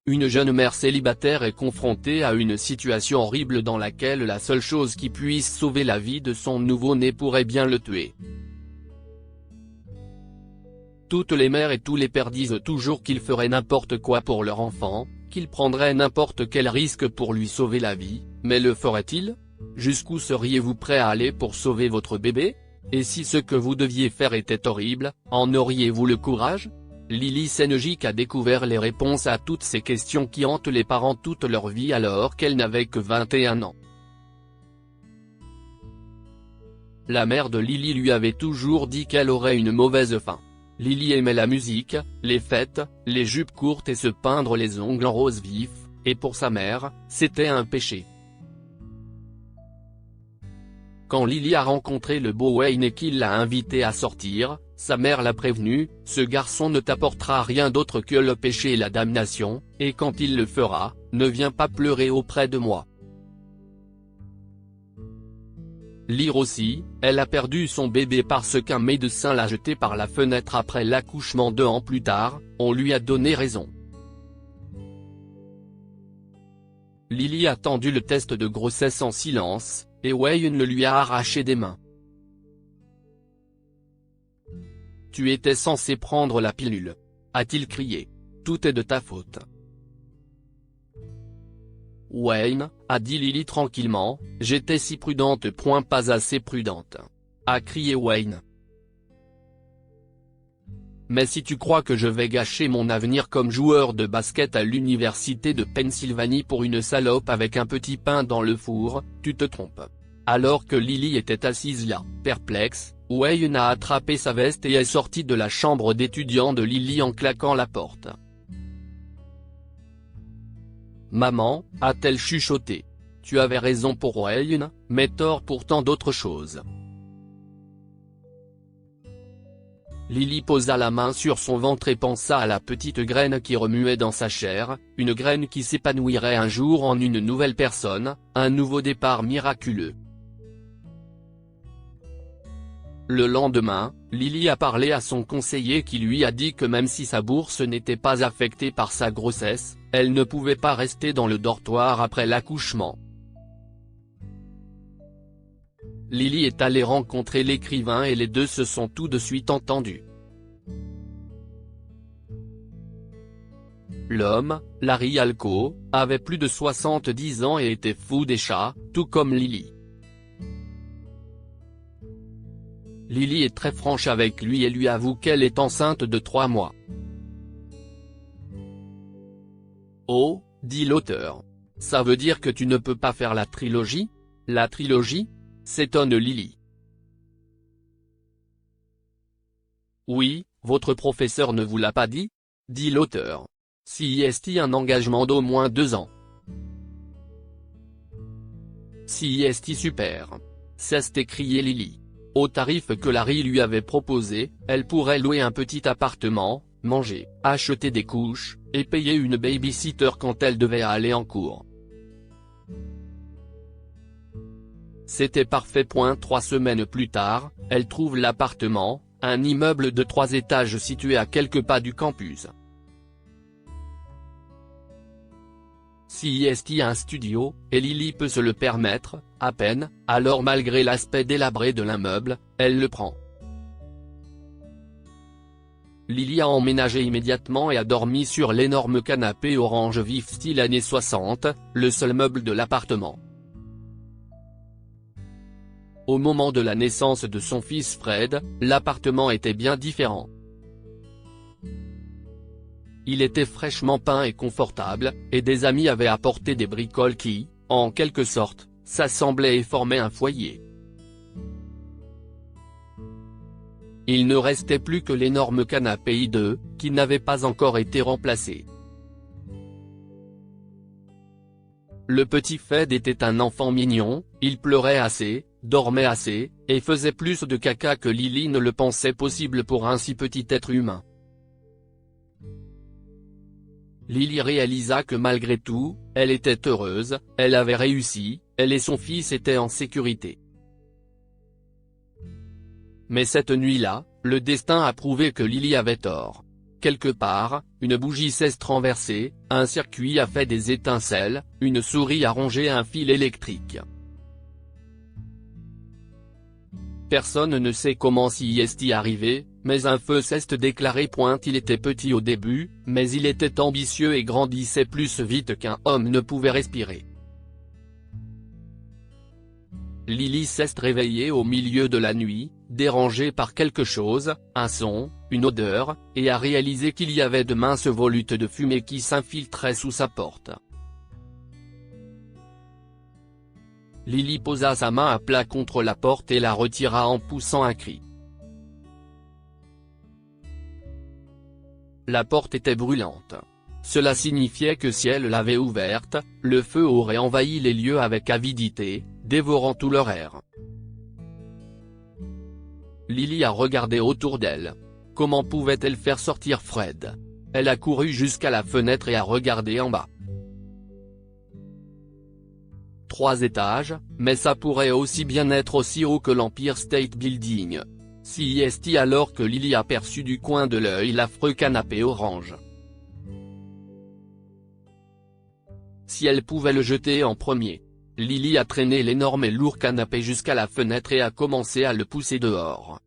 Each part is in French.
Une jeune mère célibataire est confrontée à une situation horrible dans laquelle la seule chose qui puisse sauver la vie de son nouveau-né pourrait bien le tuer. Toutes les mères et tous les pères disent toujours qu'ils feraient n'importe quoi pour leur enfant, qu'ils prendraient n'importe quel risque pour lui sauver la vie, mais le feraient-ils ? Jusqu'où seriez-vous prêt à aller pour sauver votre bébé ? Et si ce que vous deviez faire était horrible, en auriez-vous le courage ? Lily Senjic a découvert les réponses à toutes ces questions qui hantent les parents toute leur vie alors qu'elle n'avait que 21 ans. La mère de Lily lui avait toujours dit qu'elle aurait une mauvaise fin. Lily aimait la musique, les fêtes, les jupes courtes et se peindre les ongles en rose vif, et pour sa mère, c'était un péché. Quand Lily a rencontré le beau Wayne et qu'il l'a invité à sortir, sa mère l'a prévenu, ce garçon ne t'apportera rien d'autre que le péché et la damnation, et quand il le fera, ne viens pas pleurer auprès de moi. Lire aussi, elle a perdu son bébé parce qu'un médecin l'a jeté par la fenêtre après l'accouchement 2 ans plus tard, on lui a donné raison. Lily a attendu le test de grossesse en silence, et Wayne le lui a arraché des mains. « Tu étais censé prendre la pilule », a-t-il crié. « Tout est de ta faute. » Wayne, a dit Lily tranquillement, « J'étais si prudente. Pas assez prudente. » a crié Wayne. « Mais si tu crois que je vais gâcher mon avenir comme joueur de basket à l'université de Pennsylvanie pour une salope avec un petit pain dans le four, tu te trompes. » Alors que Lily était assise là, perplexe, Wayne a attrapé sa veste et est sorti de la chambre d'étudiant de Lily en claquant la porte. « Maman, a-t-elle chuchoté. Tu avais raison pour Wayne, mais tort pour tant d'autres choses. » Lily posa la main sur son ventre et pensa à la petite graine qui remuait dans sa chair, une graine qui s'épanouirait un jour en une nouvelle personne, un nouveau départ miraculeux. Le lendemain, Lily a parlé à son conseiller qui lui a dit que même si sa bourse n'était pas affectée par sa grossesse, elle ne pouvait pas rester dans le dortoir après l'accouchement. Lily est allée rencontrer l'écrivain et les deux se sont tout de suite entendus. L'homme, Larry Alco, avait plus de 70 ans et était fou des chats, tout comme Lily. Lily est très franche avec lui et lui avoue qu'elle est enceinte de 3 mois. « Oh, dit l'auteur. Ça veut dire que tu ne peux pas faire la trilogie ? La trilogie ? S'étonne Lily. « Oui, votre professeur ne vous l'a pas dit ? Dit l'auteur. Si est un engagement d'au moins 2 ans. Si est super. C'est écrié Lily. Au tarif que Larry lui avait proposé, elle pourrait louer un petit appartement, manger, acheter des couches, et payer une baby-sitter quand elle devait aller en cours. C'était parfait. 3 semaines plus tard, elle trouve l'appartement, un immeuble de 3 étages situé à quelques pas du campus. Si est un studio, et Lily peut se le permettre, à peine, alors malgré l'aspect délabré de l'immeuble, elle le prend. Lily a emménagé immédiatement et a dormi sur l'énorme canapé orange vif style années 60, le seul meuble de l'appartement. Au moment de la naissance de son fils Fred, l'appartement était bien différent. Il était fraîchement peint et confortable, et des amis avaient apporté des bricoles qui, en quelque sorte, s'assemblaient et formaient un foyer. Il ne restait plus que l'énorme canapé hideux, qui n'avait pas encore été remplacé. Le petit Fred était un enfant mignon, il pleurait assez, dormait assez, et faisait plus de caca que Lily ne le pensait possible pour un si petit être humain. Lily réalisa que malgré tout, elle était heureuse, elle avait réussi, elle et son fils étaient en sécurité. Mais cette nuit-là, le destin a prouvé que Lily avait tort. Quelque part, une bougie s'est renversée, un circuit a fait des étincelles, une souris a rongé un fil électrique. Personne ne sait comment s'y est arrivé, mais un feu s'est déclaré. Il était petit au début, mais il était ambitieux et grandissait plus vite qu'un homme ne pouvait respirer. Lily s'est réveillée au milieu de la nuit, dérangée par quelque chose, un son, une odeur, et a réalisé qu'il y avait de minces volutes de fumée qui s'infiltraient sous sa porte. Lily posa sa main à plat contre la porte et la retira en poussant un cri. La porte était brûlante. Cela signifiait que si elle l'avait ouverte, le feu aurait envahi les lieux avec avidité, dévorant tout leur air. Lily a regardé autour d'elle. Comment pouvait-elle faire sortir Fred? Elle a couru jusqu'à la fenêtre et a regardé en bas. 3 étages, mais ça pourrait aussi bien être aussi haut que l'Empire State Building. Si est alors que Lily aperçut du coin de l'œil l'affreux canapé orange. Si elle pouvait le jeter en premier. Lily a traîné l'énorme et lourd canapé jusqu'à la fenêtre et a commencé à le pousser dehors.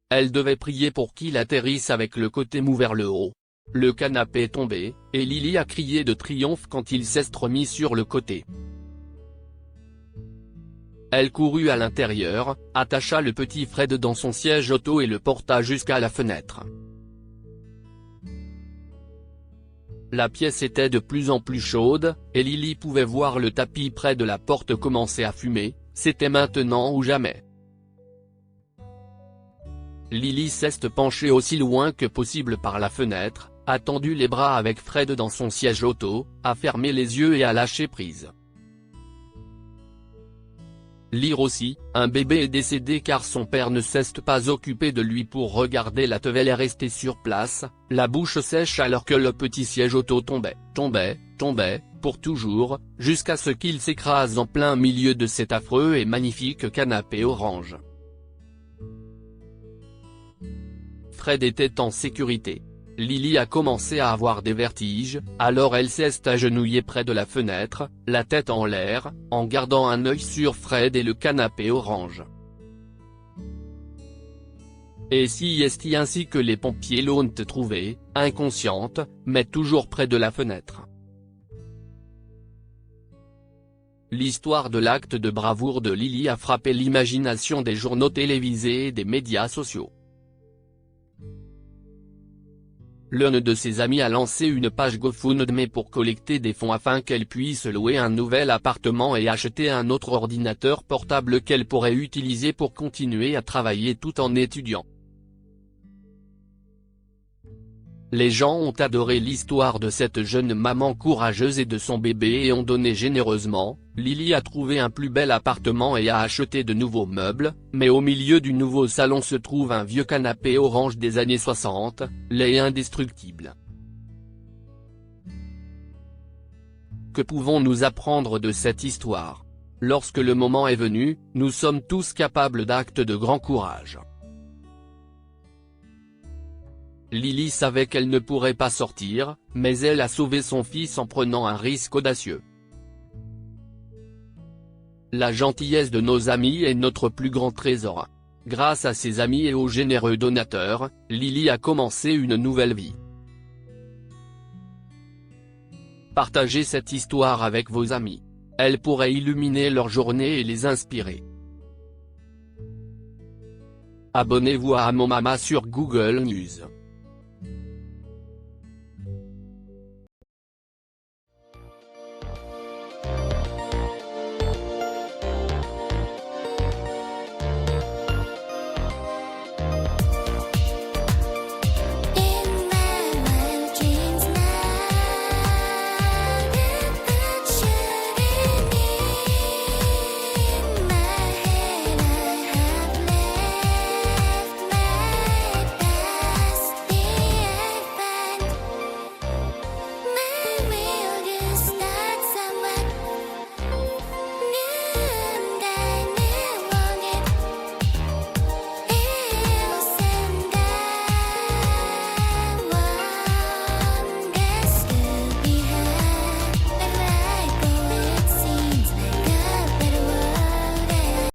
Elle devait prier pour qu'il atterrisse avec le côté mou vers le haut. Le canapé est tombé, et Lily a crié de triomphe quand il s'est remis sur le côté. Elle courut à l'intérieur, attacha le petit Fred dans son siège auto et le porta jusqu'à la fenêtre. La pièce était de plus en plus chaude, et Lily pouvait voir le tapis près de la porte commencer à fumer. C'était maintenant ou jamais. Lily s'est penchée aussi loin que possible par la fenêtre, a tendu les bras avec Fred dans son siège auto, a fermé les yeux et a lâché prise. Lire aussi, un bébé est décédé car son père ne s'est pas occupé de lui pour regarder la teuf. Elle est restée sur place, la bouche sèche alors que le petit siège auto tombait, pour toujours, jusqu'à ce qu'il s'écrase en plein milieu de cet affreux et magnifique canapé orange. Fred était en sécurité. Lily a commencé à avoir des vertiges, alors elle s'est agenouillée près de la fenêtre, la tête en l'air, en gardant un œil sur Fred et le canapé orange. Et si est ainsi que les pompiers l'ont trouvée, inconsciente, mais toujours près de la fenêtre. L'histoire de l'acte de bravoure de Lily a frappé l'imagination des journaux télévisés et des médias sociaux. L'un de ses amis a lancé une page GoFundMe pour collecter des fonds afin qu'elle puisse louer un nouvel appartement et acheter un autre ordinateur portable qu'elle pourrait utiliser pour continuer à travailler tout en étudiant. Les gens ont adoré l'histoire de cette jeune maman courageuse et de son bébé et ont donné généreusement. Lily a trouvé un plus bel appartement et a acheté de nouveaux meubles, mais au milieu du nouveau salon se trouve un vieux canapé orange des années 60, laid et indestructible. Que pouvons-nous apprendre de cette histoire? Lorsque le moment est venu, nous sommes tous capables d'actes de grand courage. Lily savait qu'elle ne pourrait pas sortir, mais elle a sauvé son fils en prenant un risque audacieux. La gentillesse de nos amis est notre plus grand trésor. Grâce à ses amis et aux généreux donateurs, Lily a commencé une nouvelle vie. Partagez cette histoire avec vos amis. Elle pourrait illuminer leur journée et les inspirer. Abonnez-vous à Mon Mama sur Google News.